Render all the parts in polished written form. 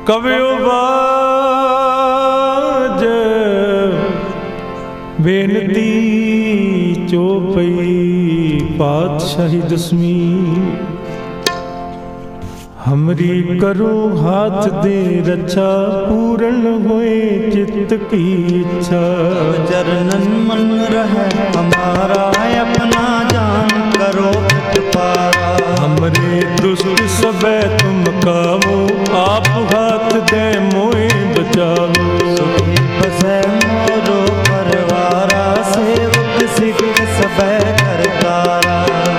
कवियो बाज बेनती चौपई पातशाही दसवीं। हमरी करो हाथ दे रक्षा पूर्ण होए चित्त की इच्छा। चरणन मन रहे हमारा अपना जान करो पारा। हमरे दुष्ट सबे तुम कावो आप हाथ दे मोए बचावो। सुखी बसे मोरो परवारा सेवक सिख सबे करतारा।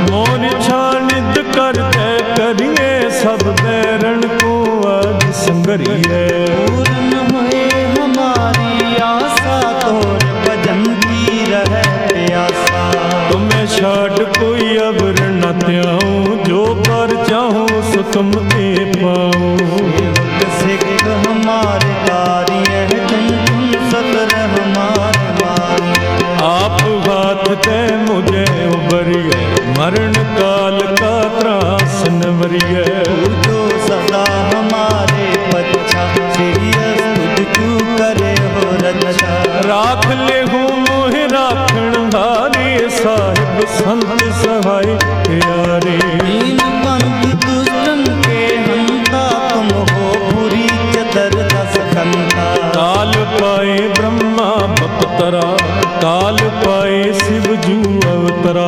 मोर छानिद कर दे करिए सब बैरण को आज संगरिए। पूर्ण हुए हमारी आशा तोर भजन की रहे प्यासा। तुम्हें छाड़ कोई अबर न त्याऊं जो पर चाहूं सो तुम ते पाऊं। सेवक सिख हमारे कार्य तुम सतर हमारे मारी। आप हाथ दे मुझे उबरिए मरण काल का त्रास नवरिए। जो सदा हमारे बच्चा सीरियस तुझ क्यों करे हो रक्षा। राख ले हूँ मोह राखण हारे साहिब संत सहाय प्यारे। दीन बंधु दुष्टन के हंता तुम हो बुरी चतर दस खंता। काल पाए ब्रह्मा बपतरा काल पाए शिव जू अवतरा।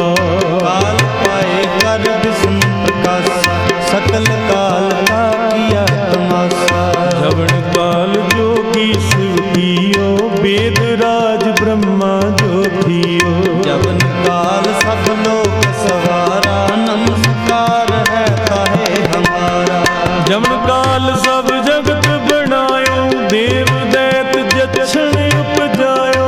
काल पाए कर विष्णु प्रकाश सकल काल का किया तमाशा। जवन काल जोगी शिव कियो वेद राज ब्रह्मा जो थियो। जवन काल सब लोग सवारा नमस्कार है ताहे हमारा। जवन काल सब जगत बनायो देव दैत जक्षण उपजायो।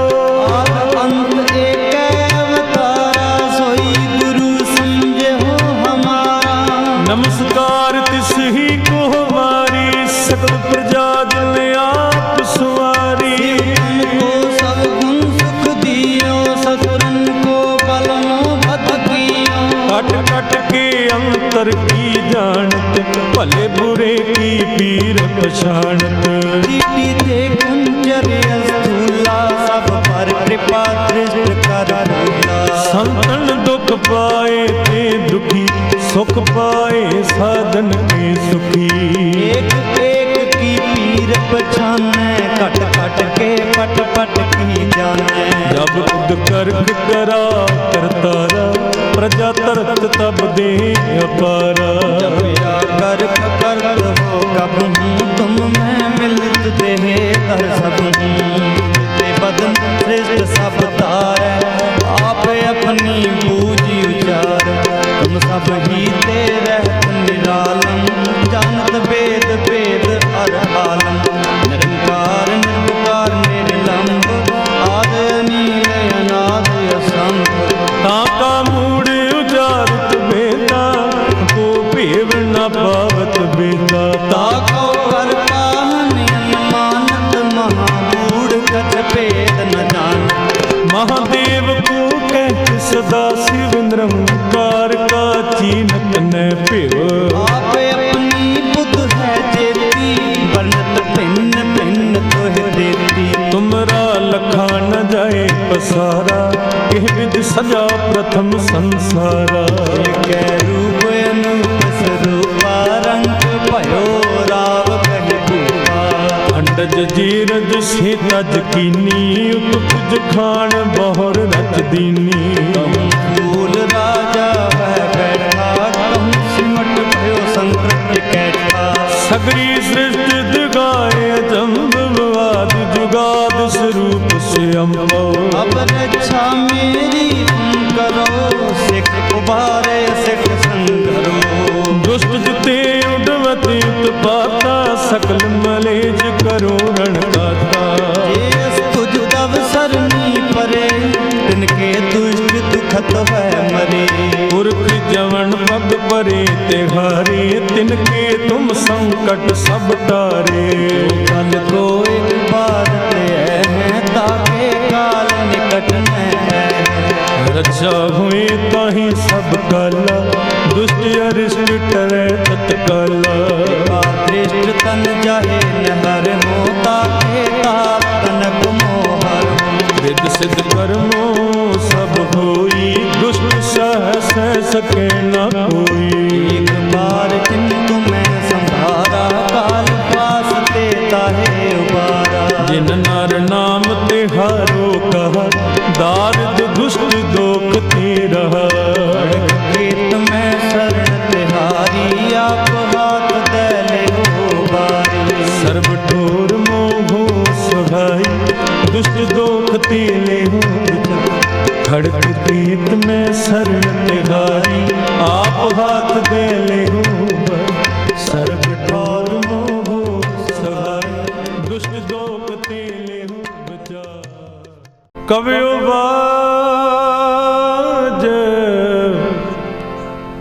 आद अंत एक अवतारा सोई गुरु समझे हो हमारा। नमस्कार तिस ही को हमारी सकल प्रजा जन आप सुवारी। उनको सब गुण सुख दियो ससुरन को बलनो भद कियो। कट कट के अंतर की जानत भले बुरे की पीर पछाणत। चीटी दे कुंजर स्थूला सब पर कृपा दृष्ट कर रूला। संतन दुख पाए ते दुखी सुख पाए साधन के सुखी। एक एक की पीर पछाने कट कट के पट पट की जाने। जब खुद कर्क करा करतारा प्रजा तरत तब दे अपारा। जब या कर हो कब हूँ तुम मैं मिलित देहे कर सब हूँ। ते बदन श्रेष्ठ सब तारे आप अपनी पूजी उचार। तुम सब ही ते रहत निरालम जानत वेद वेद हर आलम। निरंकार निर्विकार निर्लंब आद नील अनाद असंभ। ताका मूड उजारत बेता को भेव न पावत बेता। ताको कर पाहन मानत महामूढ़ कछ भेद न जान। महादेव को कहत सदा शिवेंद्र कार का चीनत न पिव। आप अपनी बुद्ध है जेती बनत भिन्न भिन्न तोह देती। तुमरा लखा न जाए पसारा कह विद सजा प्रथम संसारा। कै रूप अनूप स्वरूपा रंग भयो राव कहि भूपा। अंडज जीरज से तज कीनी उपज खान बहुर रच दीनी। कहूँ फूल राजा वह बैठा कहूँ सिमट भयो संकट कैठा। सगरी सृष्टि दिगाए अजम्बवाद जुगाद स्वरूप से अम्बो। अब रक्षा मेरी तुम करो सिख उबारे सिख संगरो। दुष्ट जिते उडवते उत्पाता सकल मलेज करो रणगाता। जेस तुझ दव सरनी परे तिनके दुष्ट दुखत है मरे। पुरख जवन पग परे तेहारे तिनके तुम संकट सब तारे। कल को एक बार ते हैं ताके काल निकट में है। रक्षा हुए ताहि सब काला दुष्ट अरिष्ट टरे तत्काला। दृष्ट तन जाहे नहर होता के ताप तनक मोहर हो। रिद सिद्ध कर्मो सब होई, दुष्ट सह सके न कोई। एक बार जिनको मैं संभारा, काल पास ते ताहे उबारा। जिन नर नाम तिहारो कहा, दारिद दुष्ट दोख ते रहा। खेत में शरण तिहारी, आप हाथ दे ले हो बारी। सर्व ठोर मोहो सभाई, दुष्ट दोख ते ले हो। खड़क खेत में शरण तिहारी, आप हाथ दे ले हो। सर्व ठोर मोहो सभाई, दुष्ट दोख ते ले हो बचाई। कवियो बाज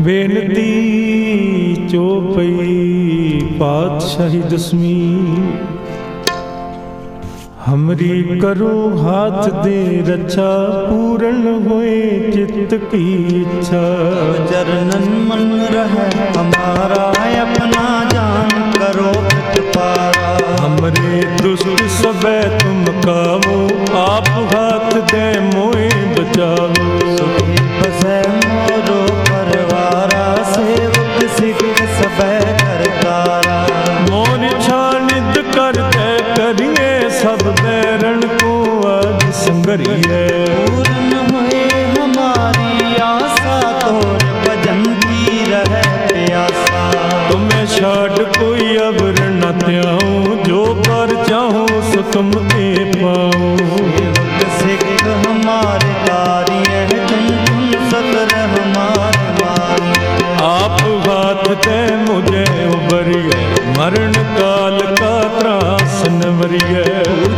बेनती चौपई, पातशाही दसवीं। हमरी करो हाथ दे रक्षा, पूर्ण होए चित्त की इच्छा। चरणन मन रहे हमारा, अपना जान करो पारा। हमरे दुष्ट सबे तुम कावो, आप हाथ दे मोए बचावो। सुखी बसै मोरो परवारा, सेवक सिख सबे करतारा। मोर छानित कर दे करिए, सब बैरण को आज संगरिए। पूर्ण हुए हमारी आशा, तोर भजन की रहे प्यासा। तुम्हें छाड़ कोई अबर न त्याऊं, जो पर चाहूं सो तुम ते पाऊं। सेवक सिख हमारे तारी है, तुम सतर हमारे मारी। आप हाथ दे मुझे उबरिए, मरण काल का त्रास नवरिए।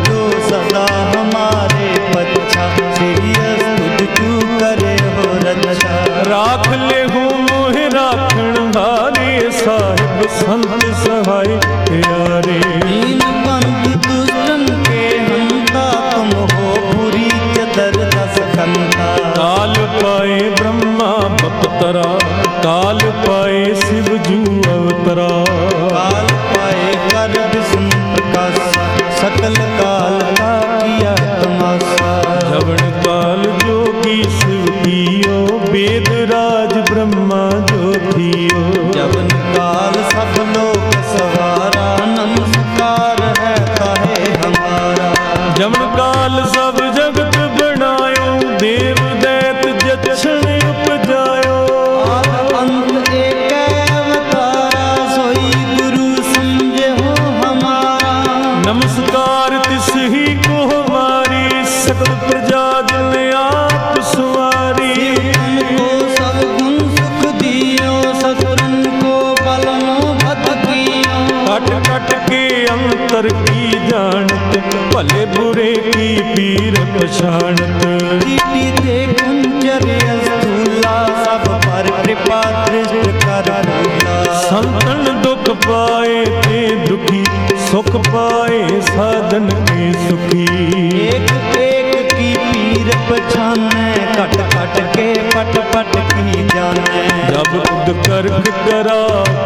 जो सदा हमारे बच्चा, सीरियस तुझ क्यों करे हो रक्षा। राख ले हूँ मोहि राखण हारे, साहिब संत सहाय प्यारे। दीन बंधु दुष्टन के हंता, तुम हो बुरी चदर दस खंता। काल पाए ब्रह्मा बपतरा, काल पाए शिव जू अवतरा। काल पाए कर विष्णु प्रकाश, सकल काल का किया तमाशा। जवन काल जोगी शिव कियो, वेद राज ब्रह्मा जो थियो। जवन काल सब लोक सवारा, नमस्कार है ताहे हमारा। जवन काल सब जगत बनायो, देव दैत जक्षण उपजायो। आद अंत एक अवतारा, सोई गुरु समझे हो हमारा। नमस्कार तिस ही को हमारी, सकल प्रजा जिन आप सुवारी। को सब गुण सुख दियो, ससुरन को बलमो भत कियो। कट कट के अंतर की जानत, भले बुरे की पीर पछाणत। कीटी ते कुंजर स्थूला, सब पर कृपा दृष्ट कर भूला। संतन दुख पाए ते दुखी, सुख पाए साधन के सुखी। एक एक की पीर पछाने, कट कट के पट पट की जाने। जब खुद कर्क करा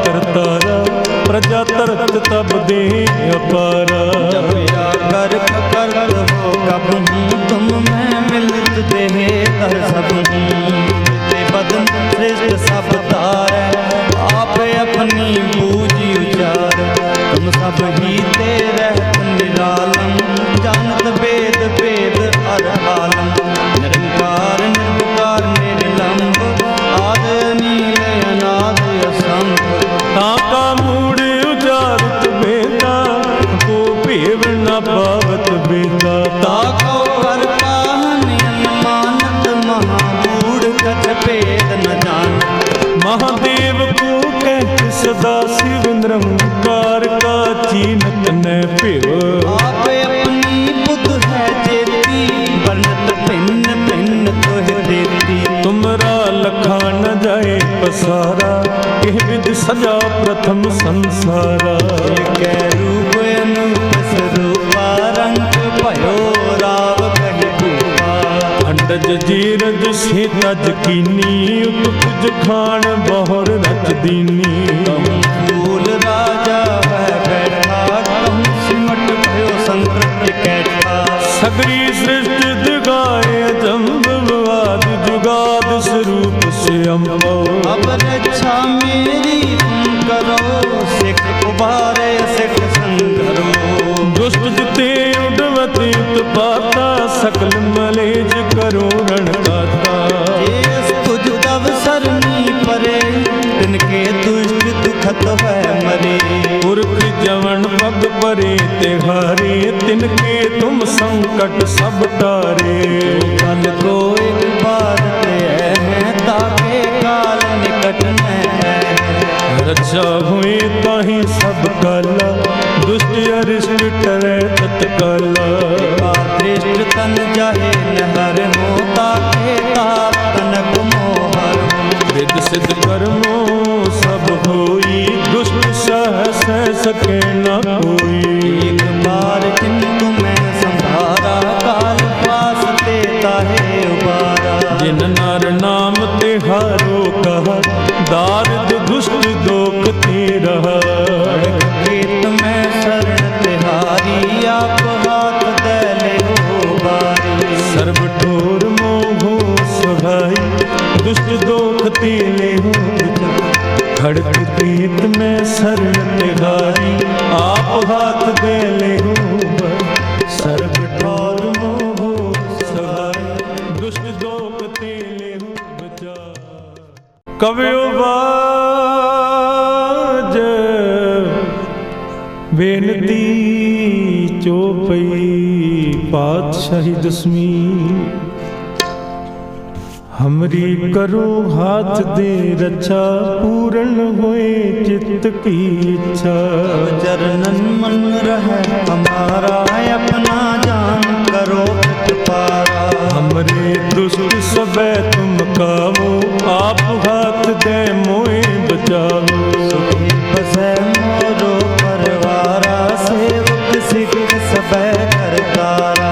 करतारा, प्रजा तरत तब दे अपारा। जब या गर्क करत हो कब हूँ, तुम मैं मिलत देहे कर सब हूँ। ते बदन श्रेष्ठ सब तारै, आप अपनी पूजी उचार। तुम सब ही ते रहत निरालम, जानत वेद वेद हर आलम। निरंकार निर्विकार निर्लंब, आद नील अनाद असंभ। ताका मूड उजारत बेटा, को भेव न पावत बेटा। ताको कर पाहन अनुमानत, महागूढ़ कछ भेद न जानत। महादेव को कहत सदा शिव, निरंकार का चीनत न पिव। आप अपनी बुद्ध है जेती, बनत भिन्न भिन्न तोह देती। तुमरा लखा न जाए पसारा, एह विध सजा प्रथम संसारा। कै रूप अनूप स्वरूपा, रंग भयो राव कहि भूपा। अंडज जीरज से तज कीनी, उपज खान बहुर रच दीनी। फूल राजा है सगरी सृष्टि दिगाए जम्बवाद जुगाद स्वरूप से अम्बो। अब रक्षा मेरी तुम करो, सिख उबारे सिख संगरो। दुष्ट जिते उडवती उत्पाता, सकल मलेज करो रणदाता। जिस तुझ तब सरनी परे, तिनके दुष्ट दुखत है मरे। पुरख जवन पग परे तिहारे, तिनके तुम संकट सब टारे। कल को एक बार ते है, ताके काल निकट न है। रक्षा हुए ताहि सब काला, दुष्ट अरिष्ट टरै तत्काला। दृष्ट तन जाहे नहर हो, ताके ताप तनक मोहर हो। रिद सिद्ध कर्मो सब होई, दुष्ट सह सके न कोई। एक बार किंतु मैं संभारा, काल पास देता है उबारा। जिन नर नाम तिहारो कहा, दारिद दुष्ट दोख ते रहा। खेत में शरण तिहारी, आप हाथ दे ले हो बारी। सर्व ठोर मोहो सहाई, दुष्ट दोख ते ले हो। खड़क प्रीत में शरण तिहारी, आप हाथ दे ले हो। सर्व ठोर मोहो सहाई, दुष्ट दोख ते ले हो बचा। कवियो बाज बेनती चौपई, पातशाही दसवीं। हमरी करो हाथ दे रक्षा, पूर्ण होए चित्त की इच्छा। चरणन मन रहे हमारा, अपना जान करो पारा। हमरे दुष्ट सबे तुम कावो, आप हाथ दे मोए बचावो। सुखी बसे मोरो परवारा, सेवक सिख सबे करतारा।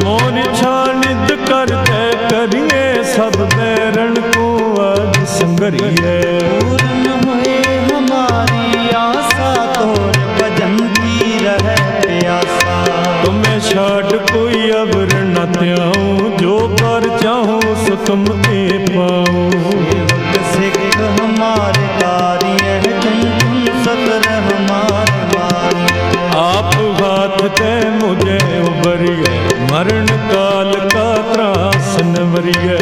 मोर छानिद कर दे करिए, सब बैरण को आज संगरिए। पूर्ण हुए हमारी आशा, तोर भजन की रहे प्यासा। तुम्हें छाड़ कोई अबर न त्याऊं, जो पर चाहूं सो तुम ते पाऊं। सेवक सिख हमारे तारी है, तुम सतर हमारे मारी। आप हाथ दे मुझे उबरिए, मरण काल का त्रास नवरिए।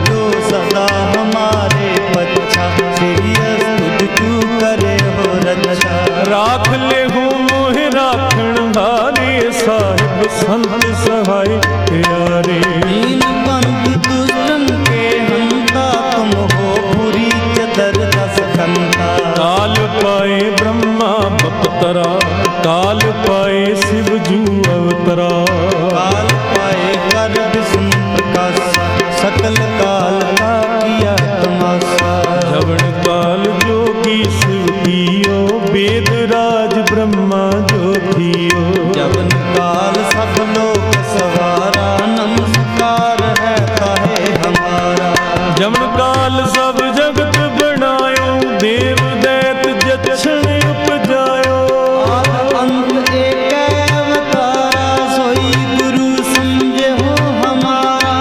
जो सदा हमारे बच्चा, सीरियस तुझ तू करे हो रक्षा। राख ले हूँ मोहि राखण हारे, साहिब संत सहाय प्यारे। दीन बंधु दुष्टन के हंता, तुम हो बुरी चतर दस कंता। काल पाए ब्रह्मा बपतरा, काल पाए शिव जू अवतरा। काल पाए कर विष्णु प्रकाश, सकल काल का किया तमाशा। जवन काल जोगी शिव कियो, वेद राज ब्रह्मा जो थियो। जवन काल सब लोक सवारा, नमस्कार है ताहे हमारा। जवन काल सब जगत बनायो, देव दैत जक्षण उपजायो। आद अंत एक अवतारा, सोई गुरु समझे हो हमारा।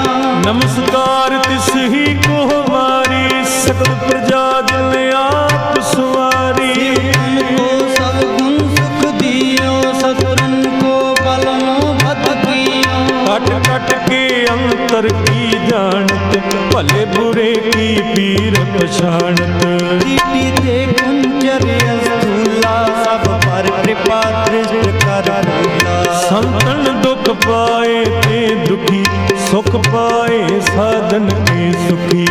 नमस्कार तिस ही को हमारी, सकल प्रजा जिन आप सुवारी। को सब गुण सुख दियो, ससुरन को बलमो भद कियो। कट कट के अंतर की जानत, भले बुरे की पीर पछाणत। दीदी दे कुंजर स्थूला, सब पर कृपा दृष्ट कर भूला। संतन दुख पाए ते दुखी, सुख पाए साधन के सुखी।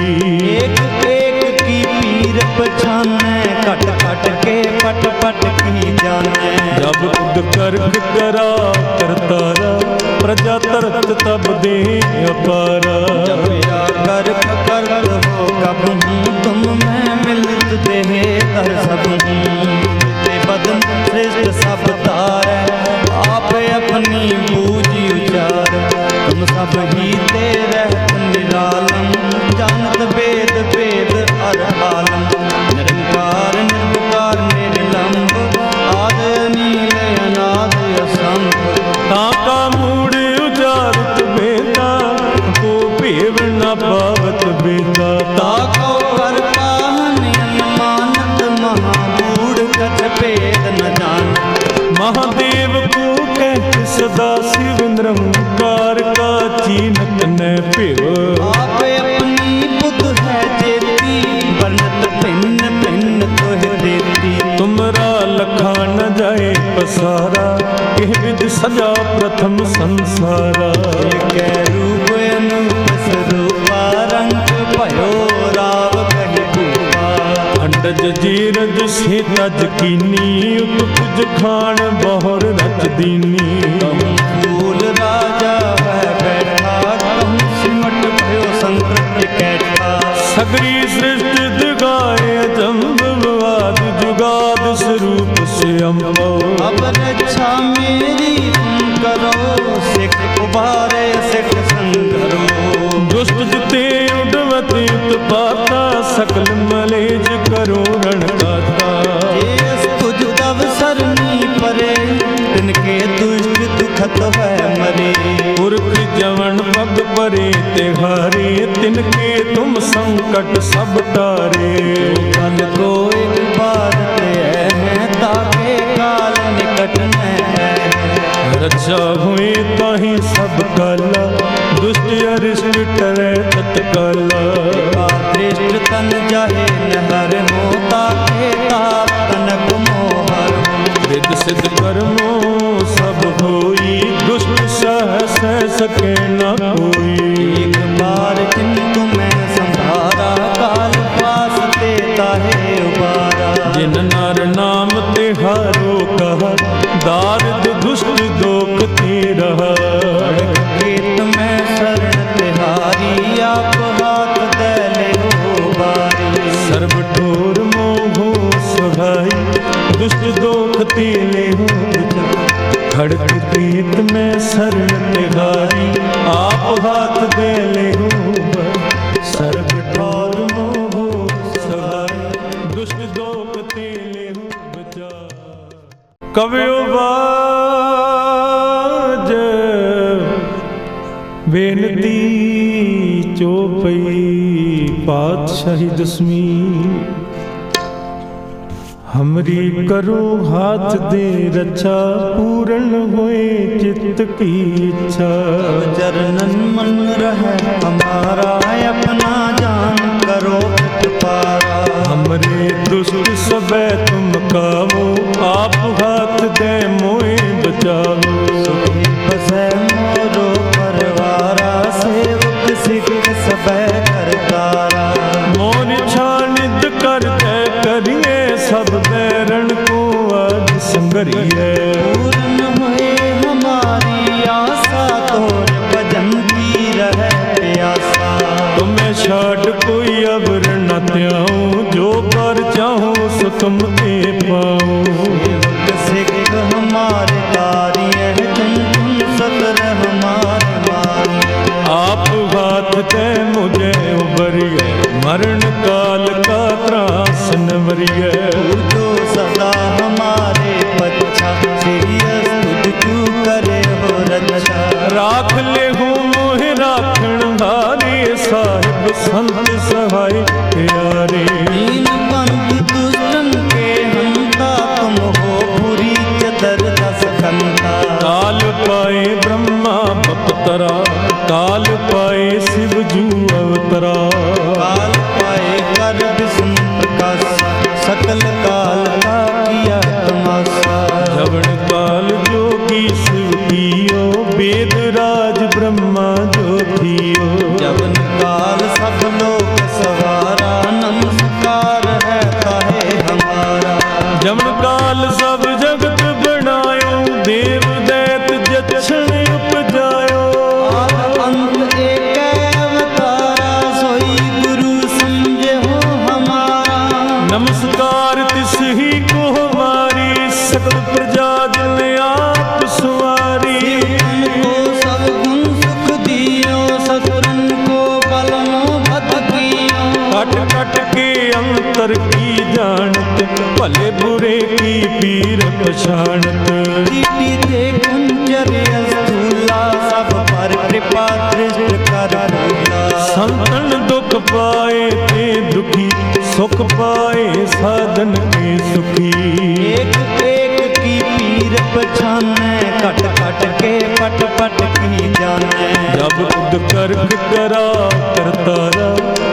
एक एक की पीर पछाने, कट कट के पट पट की जाने। जब उद कर्क करा करतारा, प्रजा तरत तब दे अपारा। जब या कर हो कब हूँ, तुम मैं मिलित देहे कर सब हूँ। ते बदन श्रेष्ठ सब तारै, आप अपनी बूझी उचार। तुम सब ही ते रहत निरालम, जानत वेद वेद हर आलम। निरंकार निर्विकार निर्लंब, आद नील अनाद असंभ। ताका मूड़ उजारो महादेव को कहते सदा शिव निरंकार का चीनत न पिव। आप अपनी बुद्ध है जेती बनत भिन्न भिन्न तोह देती। तुमरा लखा न जाए पसारा एह विध सजा प्रथम संसारा। एक रूप अनूप स्वरूपा रंग भयो राव कहि भूपा। अंडज जीरज से तज कीनी उपज खान बहुर रच दीनी। फूल राजा वह बैठा कहूँ सिमट भयो संकट कैठा। सगरी सृष्टि दिगाए अचंभवाद जुगाद स्वरूप से अम्बो। अब रक्षा मेरी तुम करो सिख उबारे सिख संगरो। दुष्ट जिते उडवती उत्पाता सकल मलेज करो रण गाता। जेस तुझ तब सरनी परे तिनके दुष्ट दुखत है मरे। पुरख जवन पग परे तिहारे तिनके तुम संकट सब टारे। कल को एक बार ते है ताके काल निकट में है। रक्षा हुए ताहि सब काला दुष्ट अरिष्ट टरे तत्काला। दृष्ट तन जाहे नहर होता के ताप तनक मोहर। रिद सिद्ध कर्मो सब होई दुष्ट सह सके न कोई। एक बार किंतु मैं संभारा काल पास देता है उबारा। जिन नर नाम तिहारो कहा दारद दुष्ट दोख ते रहा। खेत में शरण तिहारी आप हाथ दे ले हो बारी। सर्व ठोर मोहो सुहाई दुष्ट दोख ते ले हो। खड़क प्रीत में शरण तिहारी आप हाथ दे ले हो। सर्व ठोर मोहो सुहाई दुष्ट दोख ते ले हो बचाई। कवियो बाज बेनती चौपई पातशाही दसवीं। हमरी करो हाथ दे रक्षा पूर्ण होए चित्त की इच्छा। चरणन मन रहे हमारा अपना जान करो पारा। हमरे दुष्ट सबे तुम कावो आप हाथ दे मोए बचावो। सुखी बसे मोरो परवारा सेवक सिख सबे करतारा। मोर छानित कर दे करिए सब बैरण को आज संगरिए। पूर्ण हुए हमारी आशा तोर भजन की रहे प्यासा। तुम्हें छाड़ कोई अबर न त्याऊं जो पर चाहूं सो तुम ते पाऊं। सेवक सिख हमारे तारी है तुम सतर हमारे मारी। आप हाथ दे मुझे उबरिए मरण काल का त्रासन वरिए। जो सदा हमारे पच्छा सीरियस तुझ क्यों करे हो रक्षा। राख ले हूँ मोह राखण हारे साहिब संत सहाय प्यारे। दीन बंधु दुष्टन के हंता तुम हो बुरी चतर दस खंता। काल पाए ब्रह्मा बपतरा काल पाए शिव जू अवतरा। काल पाए कर विष्णु प्रकाश सकल काल का किया तमाशा। जवन काल जोगी शिव कियो वेद राज ब्रह्मा जो थियो। जवन काल सब लोग सवारा नमस्कार है ताहे हमारा। जवन काल सब जगत बनायो देव दैत जक्षण उपजायो। आद अंत एक अवतारा सोई गुरु समझे हो हमारा। नमस्कार तिस ही को हमारी सकल प्रजा जन आप सुवारी। उनको सब गुण सुख दियो ससुरन को बलनो भद कियो। कट कट के अंतर की जानत भले बुरे की पीर पछाणत। चीटी ते कुंजर स्थूला सब पर कृपा दृष्ट कर रूला। संतन दुख पाए ते दुखी सुख पाए साधन के सुखी। एक एक की पीर पछानै, कट कट के पट पट की जानै। जब खुद करक करा करतारा,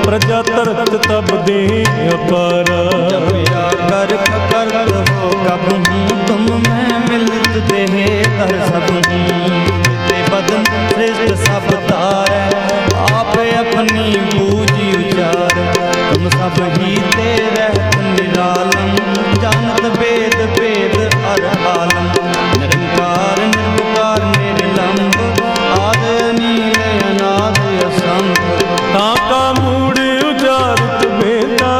प्रजा तरत तब दे अपारा। जब या करक करत हो कबहूँ, तुम मैं मिलित देह कर सबहूँ। ते बदन श्रेष्ठ सब तारै, आप अपनी बूझी उचार। तुम सब ही ते रहत निरालम, जानत वेद वेद हर आलम। निरंकार निर्विकार निर्लंब, आद नील अनाद असंभ। ताका मूड़ उजारत बेदा,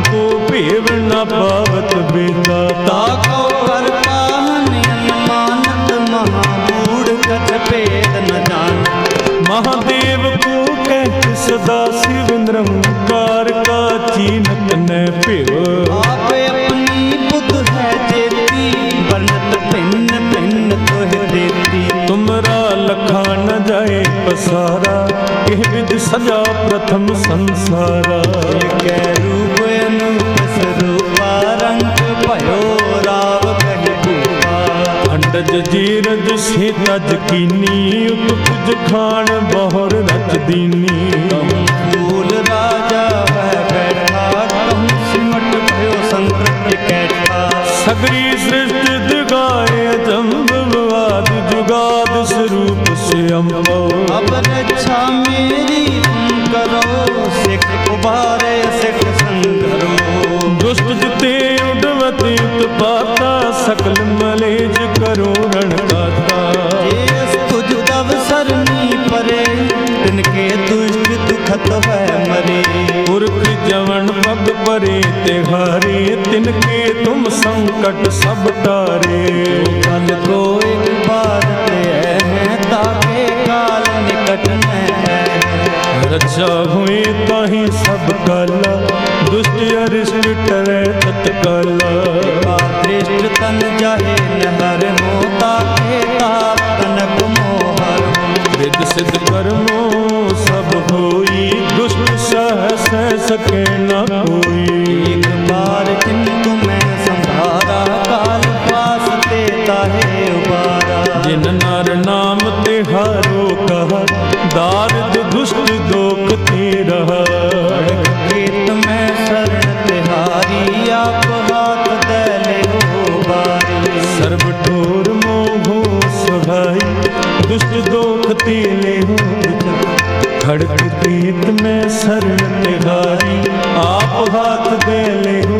को भेव न पावत बेदा। ताको कर पाहन अनुमानत, महामूढ़ कछ भेद न जानत। महादेव को कहत सदा शिव निरंकार का, चीनत न पिव। आप अपनी बुद्ध है जेती, वर्णत भिन्न भिन्न तुह देती। तुमरा लखा न जाए पसारा, एह विद सजा प्रथम संसारा। कै रूप अनूप स्वरूपा, रंग भयो राव कहि भूपा। अंडज जीरज से तज कीनी, उत्पुज खान बहुर रच दीनी। कहूँ फूल राजा वह बैठा, कहूँ सिमट भयो संकृत्य कैठा। सगरी सृष्टि दिगाए अजम्बवाद, जुगाद स्वरूप से अम्बो। अब रक्षा मेरी तुम करो, सिख उबारे सिख संगरो। दुष्ट जिते उडवते उत्पाता, सकल मलेज करो रणगाता। ये तुझ दब सरनी परे, तिनके दुष्ट दुखत है मरे। पुरख जवन पग परे तिहारे, तिनके तुम संकट सब टारे। कल को एक बार ते हैं, ताके काल निकट में है। रक्षा हुए ताहि सब काला, दुष्ट अरिष्ट टरे तत्काला। दृष्ट तन जाहे नहर हो, ताके ताप तनक मोहर हो। वेद सिद्ध कर्मो सब होई, दुष्ट सहस सके न कोई। एक बार किंतु मैं संभारा, काल पास ते ताहे उबारा। जिन नर नाम तिहारो कहा, दारिद दुष्ट दोख ते रहा। खेत में शरण तिहारी, आप हाथ दे ले हो बारी। सर्व ठोर मोहो सभाई, दुष्ट दोख ते ले हो। खड़क खेत में शरण तिहारी, आप हाथ दे ले हो।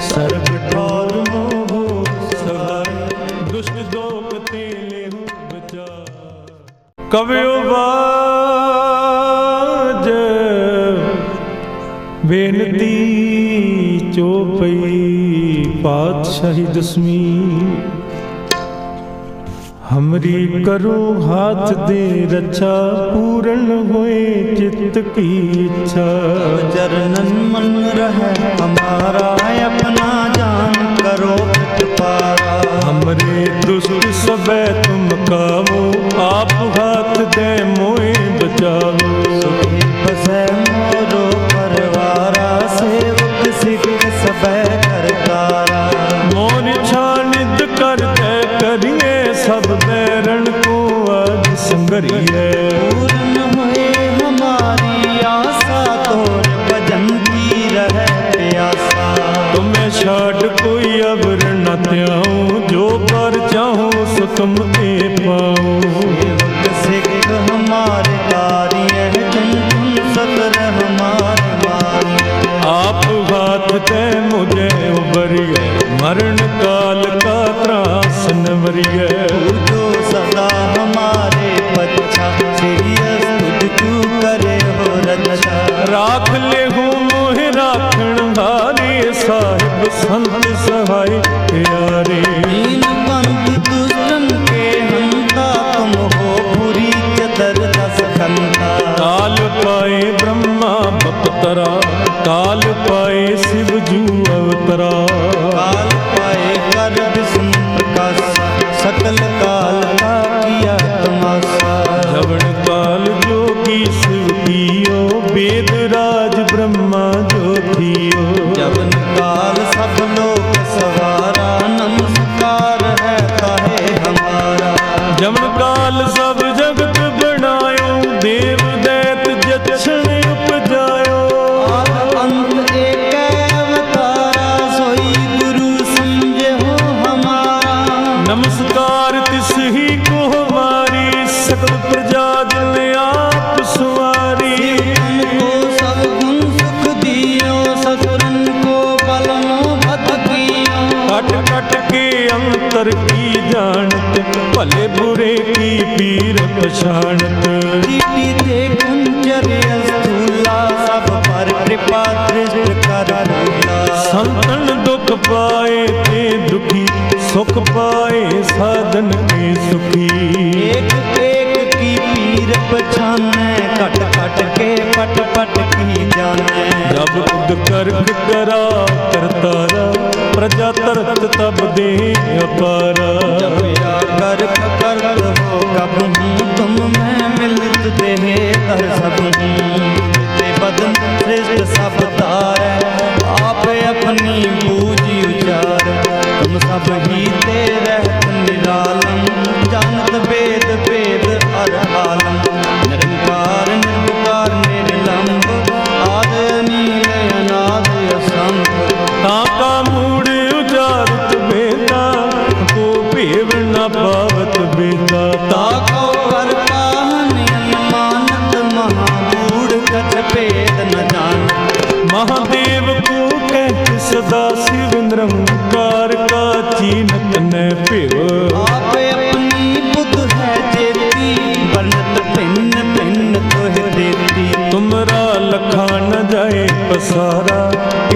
सर्व ठोर मोहो सभाई, दुष्ट दोख ते ले हो बचा। कवियो बाज बेनती चौपई, पातशाही दसवीं। हमरी करो हाथ दे रक्षा, पूर्ण होए चित्त की इच्छा। चरणन मन रहे हमारा, अपना जान करो पारा। हमरे दुष्ट सबे तुम कावो, आप हाथ दे मोए बचावो। सुखी बसै मोरो परवारा, सेवक सिख सबे करतारा। मोर छानित कर दे करिए, सब बैरण को आज संगरिए। पूर्ण हुए हमारी आशा, तोर भजन की रहे प्यासा। तुम्हें छाड़ कोई अबर न त्याऊं, जो पर चाहूं सो तुम ते पाऊं। सेवक सिख हमारे कार्य, तुम सतर हमारे मार्य। आप हाथ दे मुझे उबरिए, मरण काल का त्रास नवरिए। जो सदा हमारे पच्छा, सीरियस तुझ क्यों करे हो रक्षा। राख ले हूँ मोह राखण हारे, साहिब संत सहाय प्यारे। दीन बंधु दुष्टन के हंता, तुम हो बुरी चतर दस खंता। काल पाए ब्रह्मा बपतरा, काल पाए शिव जू अवतरा। काल पाए कर विष्णु प्रकाश, सकल काल का किया तमाशा। जवन काल जोगी शिव कियो, वेद राज ब्रह्मा जो थियो। जवन काल सब लोक सवारा, नमस्कार मार तिस ही को मारी, सकल प्रजा जिन आप सुवारी। तुमको सब गुण सुख दियो, ससुरन को बलमो भद कियो। कट कट के अंतर की जानत, भले बुरे की पीर पछाणत। चीटी दे कुंजर स्थूला, सब पर कृपा दृष्ट कर भूला। संतन दुख पाए ते दुखी, सुख पाए साधन के सुखी। एक एक की पीर पछाने, कट कट के पट पट की जाने। जब खुद कर्क करा करतारा, प्रजा तरत तब दे अपारा। जब या गर्क करत हो कब हूँ, तुम मैं मिलित देहे कर सब हूँ। ते बदन श्रेष्ठ सब तारै, आप अपनी बूझी उचार। तुम सब ही ते रहत निरालम, जानत वेद वेद हर आलम। निरंकार निर्विकार निर्लंब, आद नील अनाद असंभ। ताका मूड उजारत बेता, को भेव न पावत बेता। ताको कर पाहन अनुमानत, महामूढ़ कछ भेद न जानत। महादेव को कहत सदा शिव, निरंकार का चीनत न पिव। आप अपनी बुद्ध है जेती, बनत भिन्न भिन्न तुह देती। तुमरा लखा न जाए पसारा,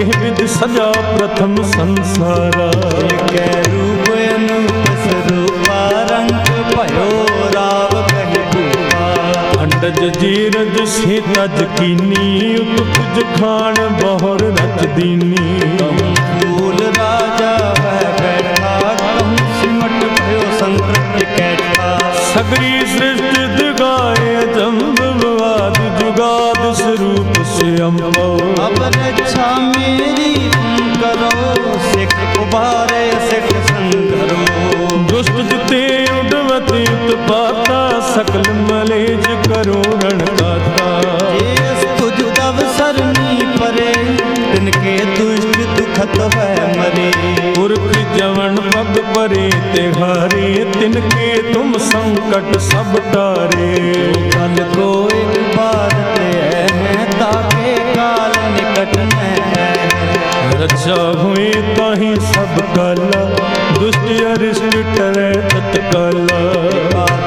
एह विध सजा प्रथम संसारा। कै रूप अनूप स्वरूपा, रंग भयो राव कहि भूपा। अंडज जीरज से तज कीनी, उपज खान बहुर रच दीनी। कहूँ फूल राजा वह बैठा, कहूँ सिमट भयो संकट कैठा। सगरी सृष्टि दिगाए जम्बवाद, जुगाद स्वरूप से अम्बो। अब रक्षा मेरी तुम करो, सिख उबारे सिख संघरो। दुष्ट जिते उडवती उत्पाता, सकल मलेज करो रणदाता। जेस तुझ तब सरनी परे, तिनके दुष्ट दुखत है मरे। पुरख जवन पग परे तिहारे, तिनके तुम संकट सब टारे। कल को एक बार ते है, ताके काल निकट न है। रक्षा हुए ताहि सब काला, दुष्ट अरिष्ट टरै तत्काला।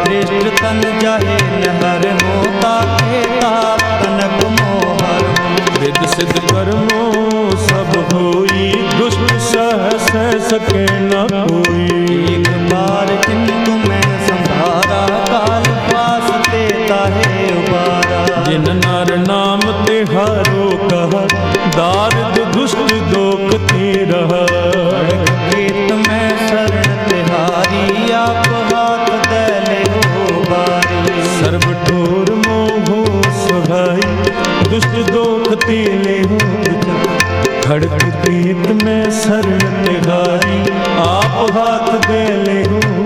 दृष्ट तन जाहे नहर हो, ताके ताप तनक मोहर हो। वेद सिद्ध कर्मो सब होई, दुष्ट सह सके न कोई। एक बार किंतु मैं संभारा, काल पास देता है उबारा। जिन नर नाम तिहारो कहा, दारिद दुष्ट दोख ते रहा। खेत में शरण तिहारी, आप हाथ दले हो बारी। सर्व ठोर मोहो सहाई, दुष्ट दोख ते लेहु। खड़क खेत में शरण तिहारी, आप हाथ दे लेहु